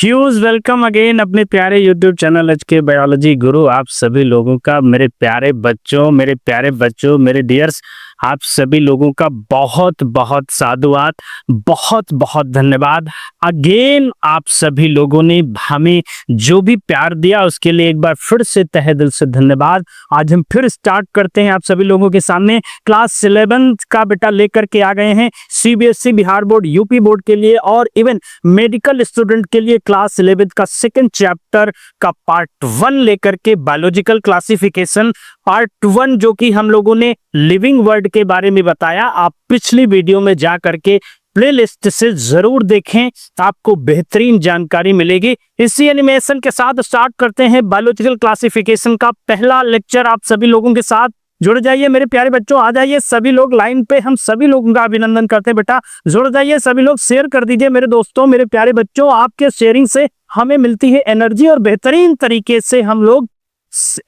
Huge welcome again अपने प्यारे YouTube channel HK biology गुरु। आप सभी लोगों का, मेरे प्यारे बच्चों, मेरे डियर्स, आप सभी लोगों का बहुत बहुत साधुवाद, बहुत बहुत धन्यवाद। अगेन आप सभी लोगों ने हमें जो भी प्यार दिया उसके लिए एक बार फिर से तहे दिल से धन्यवाद। आज हम फिर स्टार्ट करते हैं आप सभी लोगों के सामने। क्लास 11 का बेटा लेकर के आ गए हैं CBSE, Bihar board, UP board के लिए और इवन मेडिकल स्टूडेंट के लिए क्लास 11 का सेकंड चैप्टर का पार्ट 1 लेकर के, बायोलॉजिकल क्लासिफिकेशन पार्ट 1, जो कि हम लोगों ने लिविंग वर्ड के बारे में बताया। आप पिछली वीडियो में जा करके प्लेलिस्ट से जरूर देखें, आपको बेहतरीन जानकारी मिलेगी। इसी एनिमेशन के साथ स्टार्ट करते हैं बायोलॉजिकल क्लासिफिकेशन का पहला लेक्चर। आप सभी लोगों के साथ जुड़ जाइए मेरे प्यारे बच्चों, आ जाइए सभी लोग लाइन पे। हम सभी लोगों का अभिनंदन करते हैं बेटा, जुड़ जाइए सभी लोग, शेयर कर दीजिए मेरे दोस्तों, मेरे प्यारे बच्चों। आपके शेयरिंग से हमें मिलती है एनर्जी और बेहतरीन तरीके से हम लोग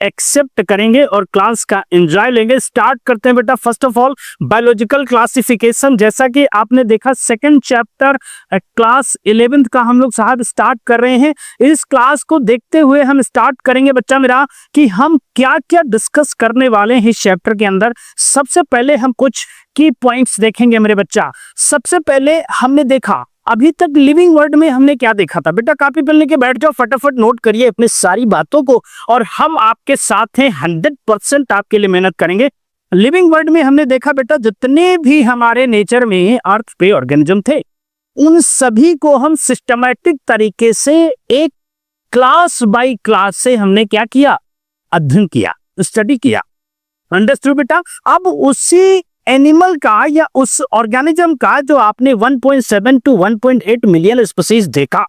एक्सेप्ट करेंगे और क्लास का एंजॉय लेंगे। स्टार्ट करते हैं बेटा। First of all biological classification, जैसा कि आपने देखा सेकंड चैप्टर क्लास 11 का हम लोग साहब स्टार्ट कर रहे हैं। इस क्लास को देखते हुए हम स्टार्ट करेंगे बच्चा मेरा कि हम क्या क्या डिस्कस करने वाले हैं इस चैप्टर के अंदर। सबसे पहले हम कुछ की पॉइंट्स देखेंगे मेरे बच्चा। सबसे पहले हमने देखा अभी तक लिविंग वर्ड में हमने क्या देखा था बेटा। कॉपी पेन लेके बैठ जाओ, फटाफट नोट करिए अपने सारी बातों को और हम आपके साथ हैं, 100% आपके लिए मेहनत करेंगे। लिविंग वर्ड में हमने देखा बेटा जितने भी हमारे नेचर में अर्थ पे ऑर्गेनिज्म थे उन सभी को हम सिस्टमैटिक तरीके से एक क्लास बाय क्लास से हमने क्या किया, अध्ययन किया, स्टडी किया। अंडरस्टूड बेटा। अब उसी एनिमल का या उस ऑर्गेनिज्म का जो आपने 1.7 टू 1.8 मिलियन स्पीशीज देखा,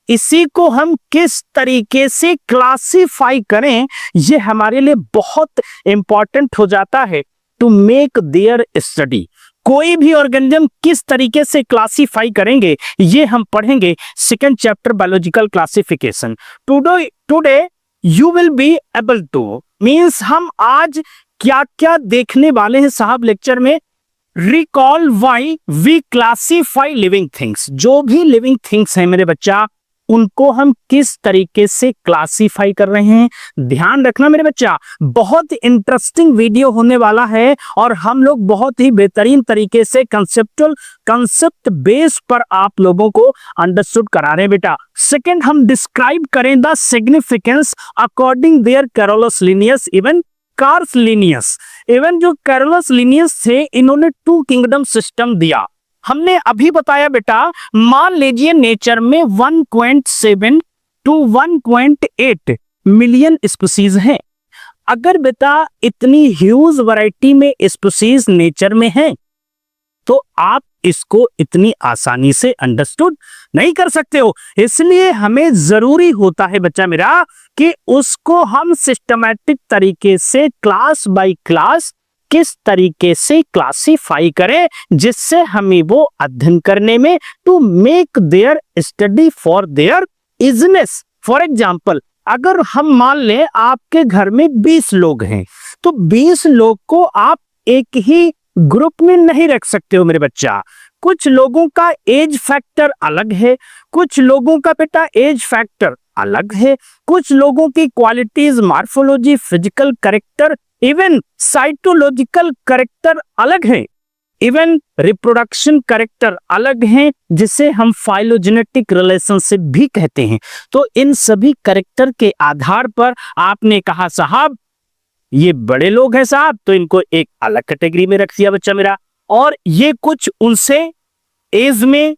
इसी को हम किस तरीके से क्लासिफाई करें, ये हमारे लिए बहुत इंपॉर्टेंट हो जाता है टू मेक देयर स्टडी। कोई भी ऑर्गेनिज्म किस तरीके से क्लासिफाई करेंगे ये हम पढ़ेंगे second chapter biological classification. Today you will be able to, means हम आज क्या क्या देखने वाले हैं साहब लेक्चर में। Recall why we classify living things. जो भी लिविंग थिंग्स हैं मेरे बच्चा, उनको हम किस तरीके से क्लासिफाई कर रहे हैं, ध्यान रखना मेरे बच्चा। बहुत इंटरेस्टिंग वीडियो होने वाला है और हम लोग बहुत ही बेहतरीन तरीके से कंसेप्ट बेस पर आप लोगों को अंडरस्टूड करा रहे हैं बेटा। सेकेंड, हम डिस्क्राइब करें the significance according their Carolus Linnaeus even Carl Linnaeus. Even जो कैरोलस लिनियस थे इन्होंने 2 किंगडम सिस्टम दिया। हमने अभी बताया बेटा, मान लीजिए नेचर में 1.7 टू 1.8 मिलियन स्पीशीज हैं। अगर बेटा इतनी ह्यूज वैरायटी में स्पीशीज नेचर में हैं तो आप इसको इतनी आसानी से अंडरस्टूड नहीं कर सकते हो। इसलिए हमें जरूरी होता है बच्चा मेरा कि उसको हम सिस्टमैटिक तरीके से क्लास बाय क्लास किस तरीके से क्लासिफाई करें, जिससे हमें वो अध्ययन करने में to make their study for their easiness. For example, अगर हम मान लें आपके घर में 20 लोग हैं तो 20 लोग को आप एक ही ग्रुप में नहीं रख सकते हो मेरे बच्चा। कुछ लोगों का एज फैक्टर अलग है, कुछ लोगों का बेटा एज फैक्टर अलग है, कुछ लोगों की qualities, morphology, physical character, even cytological character अलग है, इवन रिप्रोडक्शन कैरेक्टर अलग हैं, जिसे हम फाइलोजेनेटिक रिलेशनशिप भी कहते हैं। तो इन सभी कैरेक्टर के आधार पर आपने कहा साहब ये बड़े लोग हैं साहब, तो इनको एक अलग कैटेगरी में रख दिया बच्चा मेरा, और ये कुछ उनसे एज में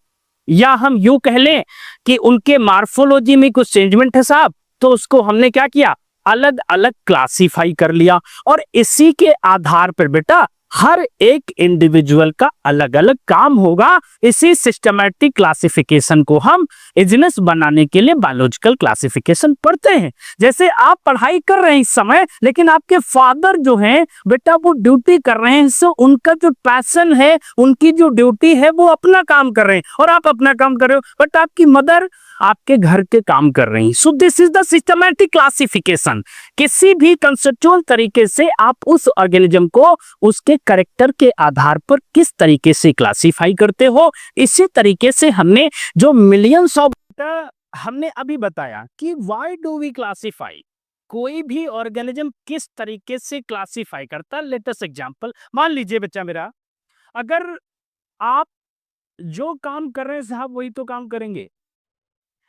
या हम यूं कह लें कि उनके मॉर्फोलॉजी में कुछ चेंजमेंट है साहब, तो उसको हमने क्या किया, अलग अलग क्लासिफाई कर लिया। और इसी के आधार पर बेटा हर एक इंडिविजुअल का अलग अलग काम होगा। इसी सिस्टमैटिक क्लासिफिकेशन को हम इजनेस बनाने के लिए बायोलॉजिकल क्लासिफिकेशन पढ़ते हैं। जैसे आप पढ़ाई कर रहे हैं इस समय, लेकिन आपके फादर जो हैं बेटा वो ड्यूटी कर रहे हैं, सो उनका जो पैशन है, उनकी जो ड्यूटी है, वो अपना काम कर रहे हैं और आप अपना काम कर रहे हो, बट आपकी मदर आपके घर के काम कर रही हैं। So this is the systematic classification. किसी भी कंसेप्चुअल तरीके से आप उस ऑर्गेनिज्म को उसके कैरेक्टर के आधार पर किस तरीके से क्लासिफाई करते हो, इसी तरीके से हमने जो मिलियंस ऑफ हमने अभी बताया कि व्हाई डू वी क्लासिफाई, कोई भी ऑर्गेनिज्म किस तरीके से क्लासिफाई करता है। लेटेस्ट एग्जांपल, मान लीजिए बच्चा मेरा, अगर आप जो काम कर रहे हैं साहब वही तो काम करेंगे,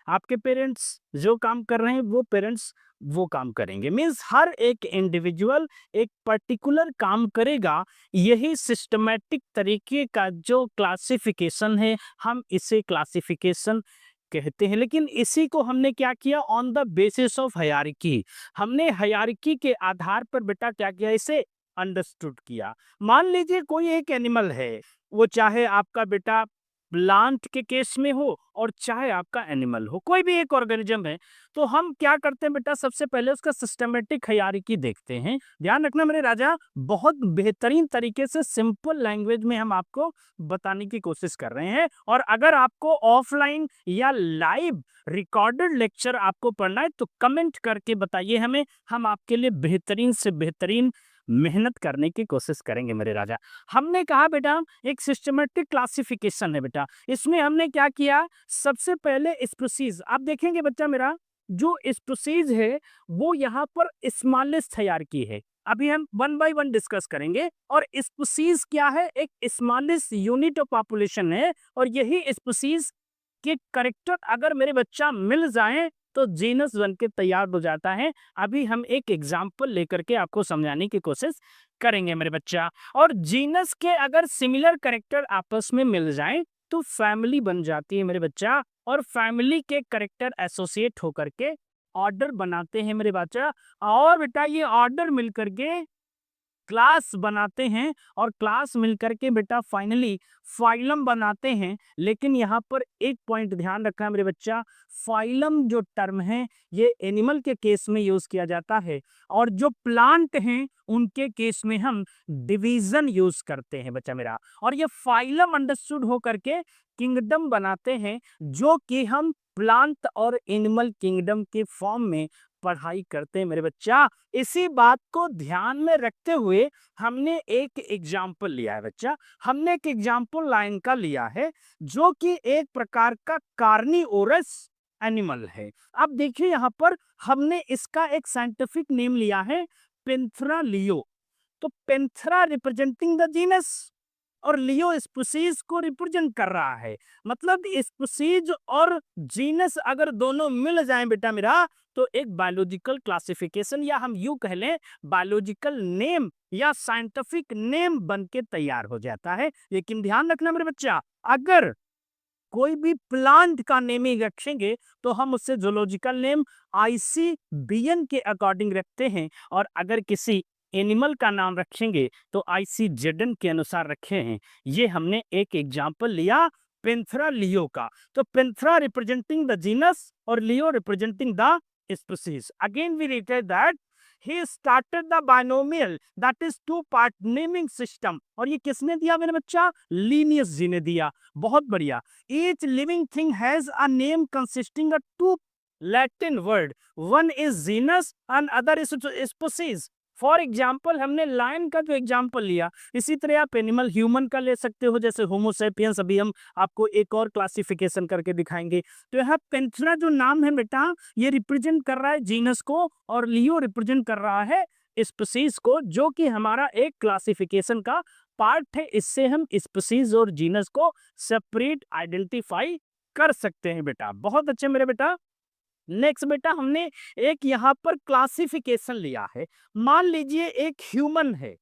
आपके पेरेंट्स जो काम कर रहे हैं वो पेरेंट्स वो काम करेंगे, मीन्स हर एक इंडिविजुअल एक पर्टिकुलर काम करेगा। यही सिस्टमैटिक तरीके का जो क्लासिफिकेशन है, हम इसे क्लासिफिकेशन कहते हैं। लेकिन इसी को हमने क्या किया, on the basis of hierarchy, हमने हायरार्की के आधार पर बेटा क्या किया, इसे अंडरस्टूड किया। मान लीजिए कोई एक एनिमल है, वो चाहे आपका बेटा प्लांट के केस में हो और चाहे आपका एनिमल हो, कोई भी एक ऑर्गेनिज्म है, तो हम क्या करते हैं बेटा, सबसे पहले उसका सिस्टमेटिक हायरार्की देखते हैं। ध्यान रखना मेरे राजा, बहुत बेहतरीन तरीके से सिंपल लैंग्वेज में हम आपको बताने की कोशिश कर रहे हैं। और अगर आपको ऑफलाइन या लाइव रिकॉर्डेड लेक्चर आपको पढ़ना है तो कमेंट करके बताइए हमें, हम आपके लिए बेहतरीन से बेहतरीन मेहनत करने की कोशिश करेंगे मेरे राजा। हमने कहा बेटा एक सिस्टमेटिक क्लासिफिकेशन है बेटा, इसमें हमने क्या किया, सबसे पहले स्पीशीज, आप देखेंगे बच्चा मेरा, जो स्पीशीज है वो यहाँ पर स्मॉलेस्ट हायरार्की है। अभी हम वन बाय वन डिस्कस करेंगे। और स्पीशीज क्या है, एक स्मॉलेस्ट यूनिट ऑफ पॉपुलेशन है, और यही स्पीशीज के करेक्टर अगर मेरे बच्चा मिल जाए तो जीनस बन के तैयार हो जाता है। अभी हम एक एग्जाम्पल लेकर के आपको समझाने की कोशिश करेंगे मेरे बच्चा। और जीनस के अगर सिमिलर करेक्टर आपस में मिल जाएं तो फैमिली बन जाती है मेरे बच्चा, और फैमिली के करेक्टर एसोसिएट होकर के ऑर्डर बनाते हैं मेरे बच्चा। और बेटा ये ऑर्डर मिलकर के क्लास बनाते हैं, और क्लास मिलकर के बेटा फाइनली फाइलम बनाते हैं। लेकिन यहाँ पर एक पॉइंट ध्यान रखना है मेरे बच्चा, फाइलम जो टर्म है ये एनिमल के केस में यूज किया जाता है, और जो प्लांट हैं उनके केस में हम डिवीजन यूज करते हैं बच्चा मेरा। और ये फाइलम अंडरस्टूड हो करके किंगडम बनाते हैं, जो कि हम प्लांट और एनिमल किंगडम के फॉर्म में पढ़ाई करते हैं मेरे बच्चा। इसी बात को ध्यान में रखते हुए हमने एक एग्जाम्पल लिया है बच्चा, हमने एक एग्जाम्पल लाइन का लिया है, जो कि एक प्रकार का कार्निवोरस एनिमल है। अब देखिए यहाँ पर हमने इसका एक साइंटिफिक नेम लिया है पेंथरा लियो। तो पेंथरा रिप्रेजेंटिंग द जीनस, और लियो स्पीशीज को रिप्रेजेंट कर रहा है। मतलब स्पीशीज और जीनस अगर दोनों मिल जाएं बेटा मेरा, तो एक बायोलॉजिकल क्लासिफिकेशन, या हम यूं कह लें बायोलॉजिकल नेम या साइंटिफिक नेम बन के तैयार हो जाता है। लेकिन ध्यान रखना मेरे बच्चा, अगर कोई भी प्लांट का नेमिंग रखेंगे तो हम उससे जूलॉजिकल नेम ICBN के अकॉर्डिंग रखते हैं, और अगर किसी एनिमल का नाम रखेंगे तो ICZN के अनुसार रखे हैं। ये हमने एक एग्जाम्पल लिया पेंथरा लियो का। तो पेंथरा रिप्रेजेंटिंग द जीनस और leo representing the species. Again we retail that he started the binomial, that is two part naming system। और ये किसने दिया मेरे बच्चा, लीनियस जी ने दिया। बहुत बढ़िया। each living thing has a name consisting of two Latin word, one is genus and other is species। For example हमने लायन का जो एग्जाम्पल लिया, इसी तरह आप एनिमल ह्यूमन का ले सकते हो, जैसे होमोसेपियंस, अभी हम आपको एक और क्लासिफिकेशन करके दिखाएंगे। तो यहाँ पेंथरा जो नाम है बेटा, ये रिप्रेजेंट कर रहा है जीनस को, और लियो रिप्रेजेंट कर रहा है स्पीशीज को, जो कि हमारा एक क्लासिफिकेशन का पार्ट है। इससे हम स्पीशीज और जीनस को सेपरेट आइडेंटिफाई कर सकते हैं बेटा। बहुत अच्छे मेरे बेटा। नेक्स्ट बेटा हमने एक यहाँ पर क्लासिफिकेशन लिया है। मान लीजिए एक ह्यूमन है,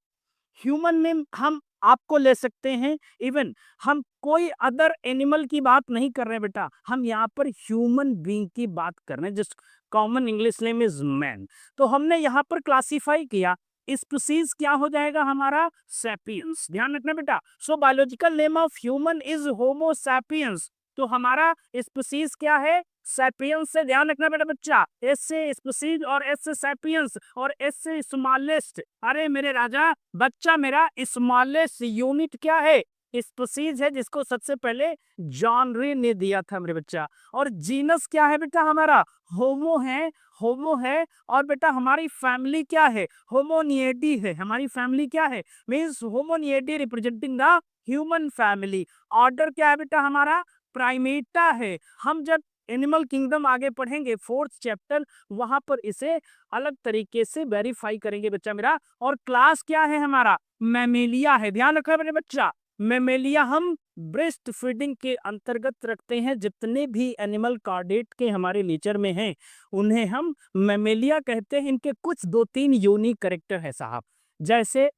ह्यूमन में हम आपको ले सकते हैं, इवन हम कोई अदर एनिमल की बात नहीं कर रहे हैं बेटा, हम यहाँ पर ह्यूमन बीइंग की बात कर रहे हैं, जिस common English name is man. तो हमने यहाँ पर क्लासिफाई किया, स्पीशीज क्या हो जाएगा हमारा, सैपियंस। ध्यान रखना बेटा, so biological name of human is Homo sapiens. तो हमारा स्पीशीज क्या है, सैपियंस। से ध्यान रखना बेटा बच्चा, एस से स्पीशीज और एस से सैपियंस और एस से स्मॉलेस्ट। अरे मेरे राजा, बच्चा मेरा स्मॉलेस्ट यूनिट क्या है, स्पीशीज है, जिसको सबसे पहले जॉन रे ने दिया था मेरे बच्चा। और जीनस क्या है बेटा हमारा, होमो है, होमो है। और बेटा हमारी फैमिली क्या है, होमोनिएडी है। हमारी फैमिली क्या है, means Hominidae representing the human family. Order क्या है बेटा हमारा, प्राइमेटा है। हम जब एनिमल किंगडम आगे पढ़ेंगे 4th चैप्टर, वहां पर इसे अलग तरीके से वेरीफाई करेंगे बच्चा मेरा। और क्लास क्या है हमारा, मैमेलिया है। ध्यान रखना मेरे बच्चा, मैमेलिया हम ब्रेस्ट फीडिंग के अंतर्गत रखते हैं। जितने भी एनिमल कार्डेट के हमारे नेचर में हैं उन्हें हम मैमेलिया कहते हैं। इनके कुछ 2-3 यूनिक कैरेक्टर है साहब, जैसे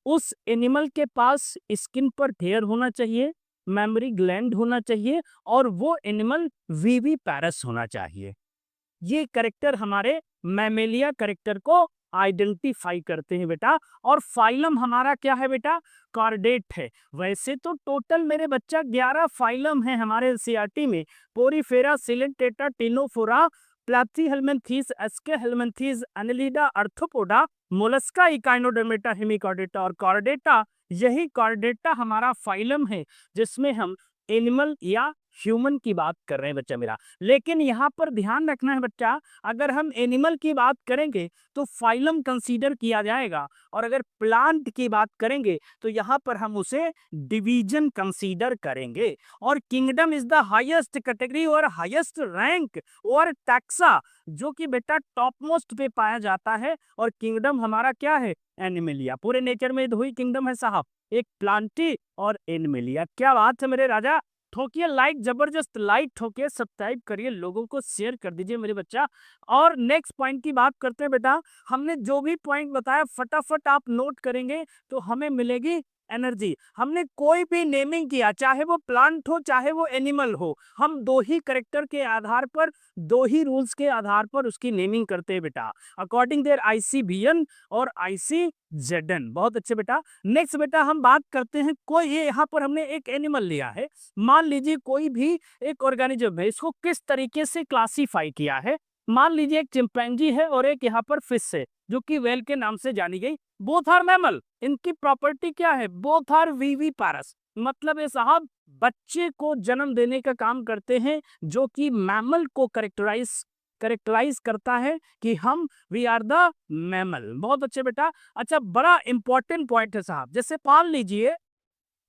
उस एनिमल के पास स्किन पर हेयर होना चाहिए, मेमोरी ग्लैंड होना चाहिए, और वो एनिमल वीवी पैरस होना चाहिए। ये करेक्टर हमारे मैमेलिया करेक्टर को आइडेंटिफाई करते हैं बेटा। और फाइलम हमारा क्या है बेटा, कॉर्डेट है। वैसे तो टोटल मेरे बच्चा 11 फाइलम है हमारे एनसीईआरटी में, Porifera, Coelenterata, Ctenophora, Platyhelminthes, Aschelminthes, Annelida, Arthropoda, Mollusca, Echinodermata, Hemichordata और कॉर्डेटा। यही कॉर्डेटा हमारा फाइलम है जिसमें हम एनिमल या ह्यूमन की बात कर रहे हैं बच्चा मेरा। लेकिन यहाँ पर ध्यान रखना है बच्चा, अगर हम एनिमल की बात करेंगे तो फाइलम कंसीडर किया जाएगा, और अगर प्लांट की बात करेंगे तो यहाँ पर हम उसे डिवीजन कंसीडर करेंगे। और kingdom is the highest category और हाईएस्ट रैंक और टैक्सा, जो कि बेटा टॉप मोस्ट पे पाया जाता है। और किंगडम हमारा क्या है, एनिमलिया। पूरे नेचर में दो ही किंगडम है साहब, एक प्लांटी और एनिमलिया। क्या बात है मेरे राजा। ठोकिए लाइक, जबरदस्त लाइक ठोकिए, सब्सक्राइब करिए, लोगों को शेयर कर दीजिए मेरे बच्चा। और नेक्स्ट पॉइंट की बात करते हैं बेटा। हमने जो भी पॉइंट बताया फटाफट आप नोट करेंगे तो हमें मिलेगी एनर्जी। हमने कोई भी नेमिंग किया, चाहे वो प्लांट हो चाहे वो एनिमल हो, हम दो ही करेक्टर के आधार पर, दो ही रूल्स के आधार पर उसकी नेमिंग करते हैं बेटा, अकॉर्डिंग देयर ICVN और ICZN। बहुत अच्छे बेटा। नेक्स्ट बेटा हम बात करते हैं, कोई ये यहाँ पर हमने एक एनिमल लिया है, मान लीजिए कोई भी एक ऑर्गेनिज्म है, इसको किस तरीके से क्लासीफाई किया है। मान लीजिए एक चिंपैंजी है और एक यहाँ पर फिश है जो कि वेल के नाम से जानी गई। बोथ आर मैमल, इनकी प्रॉपर्टी क्या है, बोथ आर वीवीपैरस। मतलब ये साहब बच्चे को जन्म देने का काम करते हैं, जो कि मैमल को करेक्टराइज करता है कि हम वी आर द मैमल। बहुत अच्छे बेटा। अच्छा, बड़ा इंपॉर्टेंट पॉइंट है साहब, जैसे मान लीजिए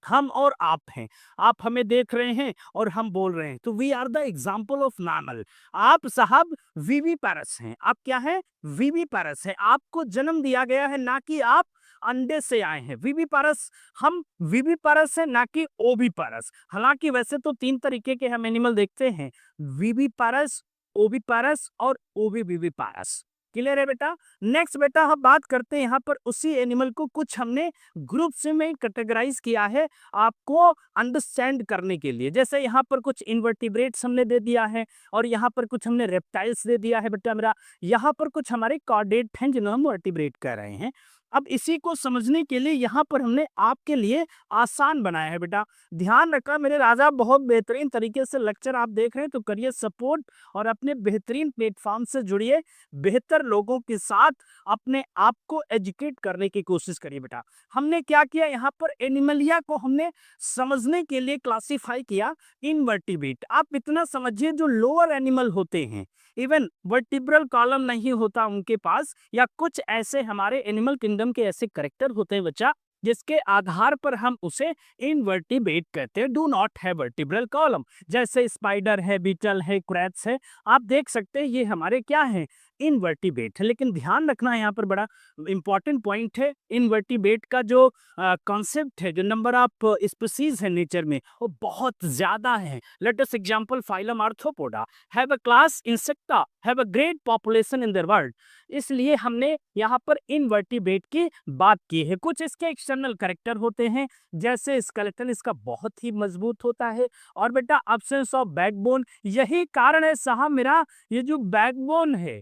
हम और आप हैं, आप हमें देख रहे हैं और हम बोल रहे हैं, तो we are the example of mammal. आप साहब वीवीपैरस हैं, आप क्या हैं, वीवीपैरस हैं। आपको जन्म दिया गया है, ना कि आप अंडे से आए हैं। वीवीपैरस, हम वीवीपैरस हैं, ना कि ओवीपैरस। हालांकि वैसे तो 3 तरीके के हम एनिमल देखते हैं, वीवीपैरस, ओवीपैरस और ओवीवीवीपैरस। क्लियर है बेटा। नेक्स्ट बेटा हम बात करते हैं यहाँ पर उसी एनिमल को कुछ हमने ग्रुप से में कैटेगराइज किया है आपको अंडरस्टैंड करने के लिए। जैसे यहाँ पर कुछ इन्वर्टिब्रेट्स हमने दे दिया है, और यहाँ पर कुछ हमने रेप्टाइल्स दे दिया है बेटा मेरा। यहाँ पर कुछ हमारे कॉर्डेट हैं जिन्हें हम वर्टिब्रेट कर रहे हैं। अब इसी को समझने के लिए यहाँ पर हमने आपके लिए आसान बनाया है बेटा। ध्यान रखना मेरे राजा, बहुत बेहतरीन तरीके से लेक्चर आप देख रहे हैं तो करिए सपोर्ट, और अपने बेहतरीन प्लेटफॉर्म से जुड़िए, बेहतर लोगों के साथ अपने आप को एजुकेट करने की कोशिश करिए बेटा। हमने क्या किया, यहाँ पर एनिमलिया को हमने समझने के लिए क्लासिफाई किया इनवर्टिब्रेट। आप इतना समझिए, जो लोअर एनिमल होते हैं, इवन वर्टिब्रल कॉलम नहीं होता उनके पास, या कुछ ऐसे हमारे एनिमल किंगडम के ऐसे करेक्टर होते हैं बच्चा, जिसके आधार पर हम उसे इनवर्टिब्रेट कहते हैं, डू नॉट है वर्टिब्रल कॉलम। जैसे स्पाइडर है, बीटल है, क्रैट्स है, आप देख सकते हैं ये हमारे क्या है, इनवर्टिब्रेट है। लेकिन ध्यान रखना यहाँ पर बड़ा इंपॉर्टेंट पॉइंट है, इनवर्टिब्रेट का जो कॉन्सेप्ट है, जो नंबर ऑफ स्पीसीज है नेचर में, वो बहुत ज्यादा है। Let us example, phylum arthropoda have a class insecta have a great population in their world. इसलिए हमने यहाँ पर इनवर्टिब्रेट की बात की है। कुछ इसके एक्सटर्नल कैरेक्टर होते हैं, जैसे स्केलेटन इसका बहुत ही मजबूत होता है, और बेटा एब्सेंस ऑफ बैकबोन। यही कारण है साहब मेरा, ये जो बैकबोन है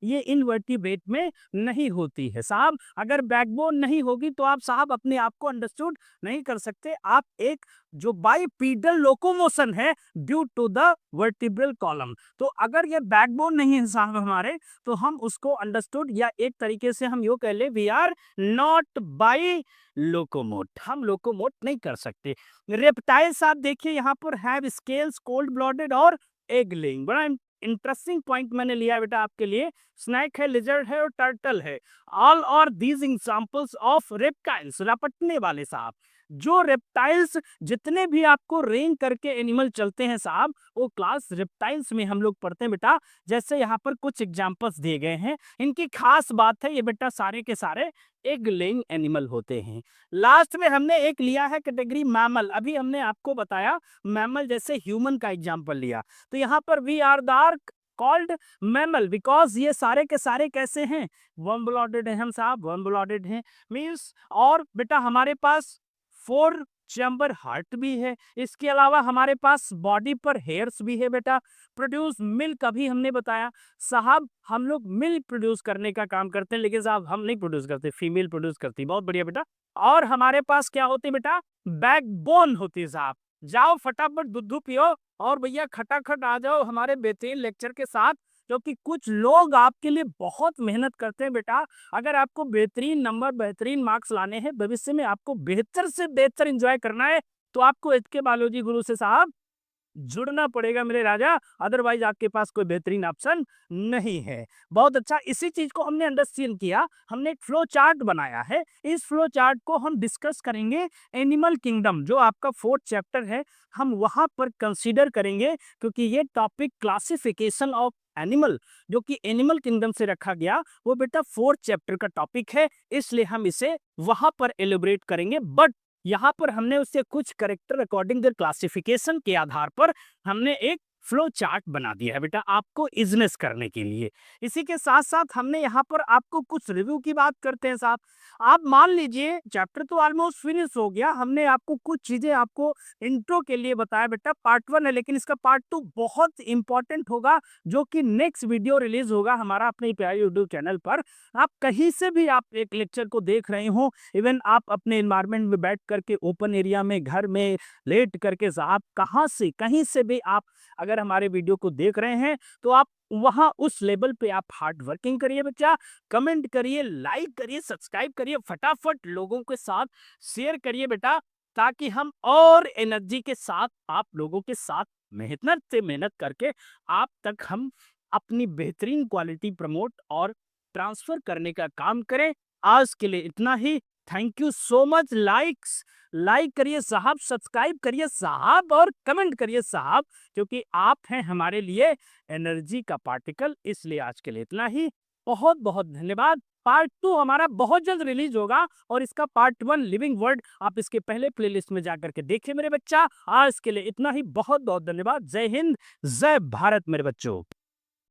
ये इनवर्टिब्रेट में नहीं होती है साहब। अगर बैकबोन नहीं होगी तो आप साहब अपने आप को अंडरस्टूड नहीं कर सकते। आप एक जो बाइपीडल लोकोमोशन है due to the vertebral column, तो अगर ये बैकबोन नहीं है साहब हमारे, तो हम उसको अंडरस्टूड, या एक तरीके से हम यो कह ले, we are not bi locomote, हम लोकोमोट नहीं कर सकते। रेप्टाइल्स आप देखिए यहाँ पर हैव स्केल्स, कोल्ड ब्लडेड और एग लेइंग। बड़ा इंटरेस्टिंग पॉइंट मैंने लिया है बेटा आपके लिए। स्नैक है, लिजर्ड है और टर्टल है। All are these examples of reptiles, रपटने वाले साहब। जो रेप्टाइल्स जितने भी आपको रेंज करके एनिमल चलते हैं साहब, वो क्लास रेप्टाइल्स में हम लोग पढ़ते हैं बेटा। जैसे यहाँ पर कुछ एग्जाम्पल्स दिए गए हैं, इनकी खास बात है ये बेटा सारे के सारे एग लेइंग एनिमल होते हैं। लास्ट में हमने एक लिया है कैटेगरी मैमल। अभी हमने आपको बताया मैमल जैसे ह्यूमन का एग्जाम्पल लिया, तो यहाँ पर we are the called mammal because ये सारे के सारे कैसे हैं, वर्म ब्लॉडेड है हम साहब, वर्म ब्लॉडेड हैं मीन्स। और बेटा हमारे पास 4 चैम्बर हार्ट भी है, इसके अलावा हमारे पास बॉडी पर हेयर्स भी है बेटा। प्रोड्यूस मिल्क अभी हमने बताया साहब, हम लोग मिल्क प्रोड्यूस करने का काम करते हैं, लेकिन साहब हम नहीं प्रोड्यूस करते, फीमेल प्रोड्यूस करती है। बहुत बढ़िया बेटा। और हमारे पास क्या होती है बेटा, बैकबोन होती है साहब। जाओ फटाफट दूध पियो और भैया खटाखट आ जाओ हमारे बेहतरीन लेक्चर के साथ, क्योंकि कुछ लोग आपके लिए बहुत मेहनत करते हैं बेटा। अगर आपको बेहतरीन नंबर, बेहतरीन मार्क्स लाने हैं, भविष्य में आपको बेहतर से बेहतर एंजॉय करना है, तो आपको एचके बायोलॉजी गुरु से साहब जुड़ना पड़ेगा मेरे राजा, अदरवाइज आपके पास कोई बेहतरीन ऑप्शन नहीं है। बहुत अच्छा, इसी चीज को हमने अंडरस्टैंड किया, हमने एक फ्लो चार्ट बनाया है। इस फ्लो चार्ट को हम डिस्कस करेंगे एनिमल किंगडम, जो आपका 4th चैप्टर है, हम वहां पर कंसीडर करेंगे, क्योंकि ये टॉपिक क्लासिफिकेशन ऑफ एनिमल जो कि एनिमल किंगडम से रखा गया, वो बेटा 4th चैप्टर का टॉपिक है, इसलिए हम इसे वहां पर एलिब्रेट करेंगे। बट यहाँ पर हमने उससे कुछ करेक्टर अकॉर्डिंग द क्लासिफिकेशन के आधार पर हमने एक फ्लो चार्ट बना दिया है बेटा, आपको इजनेस करने के लिए। इसी के साथ साथ हमने यहाँ पर आपको कुछ रिव्यू की बात करते हैं साहब। आप मान लीजिए चैप्टर तो ऑलमोस्ट फिनिश हो गया, हमने आपको कुछ चीजें आपको इंट्रो के लिए बताया बेटा, पार्ट 1 है, लेकिन इसका पार्ट 2 बहुत इंपॉर्टेंट होगा, जो कि नेक्स्ट वीडियो रिलीज होगा हमारा अपने प्यारे यूट्यूब चैनल पर। आप कहीं से भी आप एक लेक्चर को देख रहे हो, इवन आप अपने एनवायरमेंट में बैठ करके, ओपन एरिया में, घर में लेट करके, आप कहाँ से कहीं से भी आप अगर हमारे वीडियो को देख रहे हैं, तो आप वहां उस लेवल पे आप हार्ड वर्किंग करिए बच्चा, कमेंट करिए, लाइक करिए, सब्सक्राइब करिए, फटाफट लोगों के साथ शेयर करिए बेटा, ताकि हम और एनर्जी के साथ आप लोगों के साथ मेहनत से मेहनत करके आप तक हम अपनी बेहतरीन क्वालिटी प्रमोट और ट्रांसफर करने का काम करें। आज के लिए इतना ही। Thank you so much. Like करिए साहब, सब्सक्राइब करिए साहब, और कमेंट करिए साहब, क्योंकि आप हैं हमारे लिए एनर्जी का पार्टिकल। इसलिए आज के लिए इतना ही। बहुत बहुत धन्यवाद। पार्ट 2 हमारा बहुत जल्द रिलीज होगा, और इसका पार्ट 1 लिविंग वर्ड आप इसके पहले प्लेलिस्ट में जाकर के देखिए मेरे बच्चा। आज के लिए इतना ही। बहुत बहुत धन्यवाद। जय हिंद, जय भारत मेरे बच्चों।